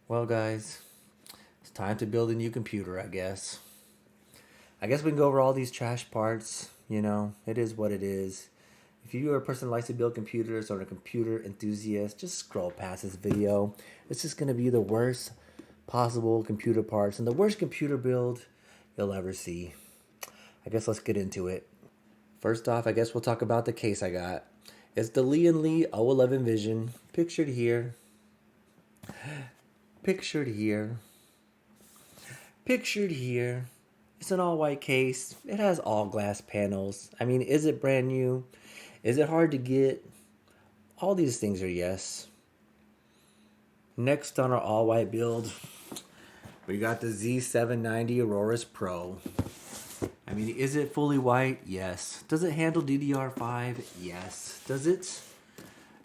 Well, guys, it's time to build a new computer, I guess. I guess we can go over all these trash parts. It is what it is. If you are a person that likes to build computers or a computer enthusiast, just scroll past this video. It's just going to be the worst possible computer parts and the worst computer build you'll ever see. I guess let's get into it. First off, I guess we'll talk about the case I got. It's the Lian Li O11 Vision, pictured here. Pictured here. Pictured here. It's an all-white case. It has all glass panels. I mean, is it brand new? Is it hard to get? All these things are yes. Next on our all-white build, we got the Z790 Aorus Pro. I mean, is it fully white? Yes. Does it handle DDR5? Yes. Does it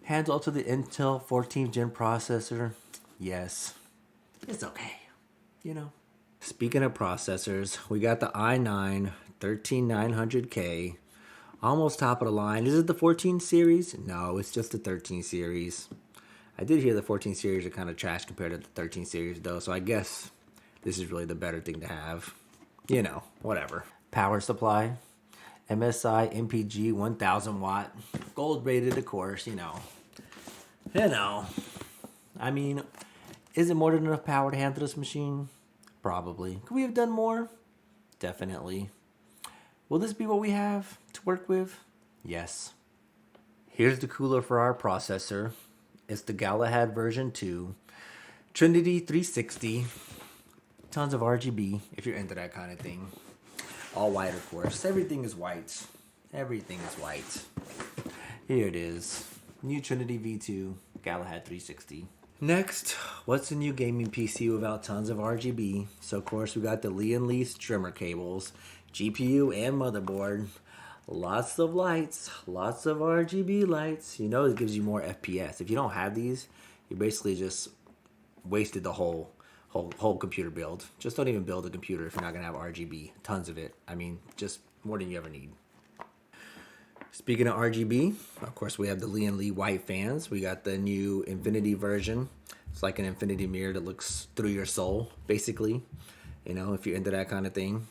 handle up to the Intel 14th gen processor? Yes. It's okay. Speaking of processors, we got the i9 13900K. Almost top of the line. Is it the 14 series? No, it's just the 13 series. I did hear the 14 series are kind of trash compared to the 13 series though, so I guess this is really the better thing to have. Whatever. Power supply. MSI MPG 1000 watt. Gold rated, of course, I mean, is it more than enough power to handle this machine? Probably. Could we have done more? Definitely. Will this be what we have to work with? Yes. Here's the cooler for our processor. It's the Galahad version 2. Trinity 360. Tons of RGB if you're into that kind of thing. All white, of course. Everything is white. Everything is white. Here it is. New Trinity V2 Galahad 360. Next, what's a new gaming PC without tons of RGB? So of course we got the Lian Li streamer cables, GPU and motherboard. Lots of lights, lots of RGB lights. It gives you more FPS. If you don't have these, you basically just wasted the whole computer build. Just don't even build a computer if you're not gonna have RGB. Tons of it. I mean, just more than you ever need. Speaking of RGB, of course, we have the Lian Li white fans. We got the new Infinity version. It's like an infinity mirror that looks through your soul, basically. If you're into that kind of thing.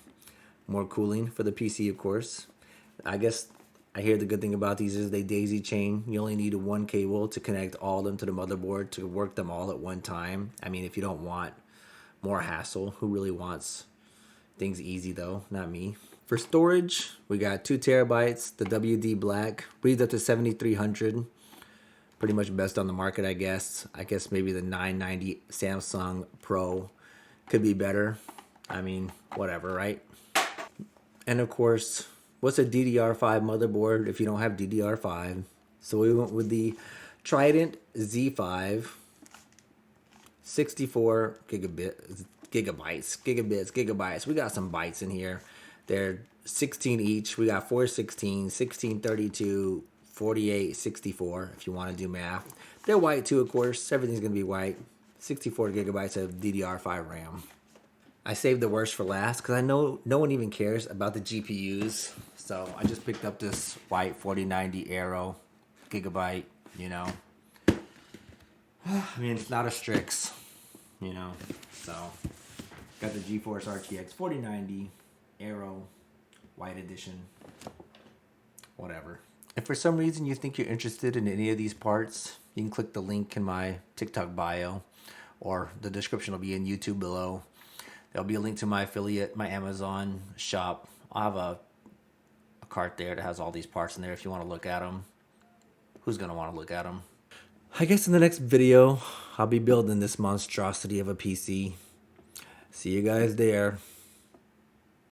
More cooling for the PC, of course. I guess I hear the good thing about these is they daisy chain. You only need one cable to connect all of them to the motherboard to work them all at one time. I mean, if you don't want more hassle, who really wants things easy though? Not me. For storage, we got 2 terabytes, the WD Black, reads up to 7300. Pretty much best on the market, I guess. I guess maybe the 990 Samsung Pro could be better. I mean, whatever, right? And of course, what's a DDR5 motherboard if you don't have DDR5? So we went with the Trident Z5, 64 gigabytes. We got some bytes in here. They're 16 each. We got 416, 1632, 48, 64 if you want to do math. They're white too, of course. Everything's going to be white. 64 gigabytes of DDR5 RAM. I saved the worst for last because I know no one even cares about the GPUs. So I just picked up this white 4090 Aero gigabyte, I mean, it's not a Strix, So got the GeForce RTX 4090 Aero white edition. Whatever. If for some reason you think you're interested in any of these parts, you can click the link in my TikTok bio, or the description will be in YouTube below. There'll be a link to my affiliate, my Amazon shop. I'll have a cart there that has all these parts in there if you want to look at them. Who's going to want to look at them? I guess in the next video, I'll be building this monstrosity of a PC. See you guys there.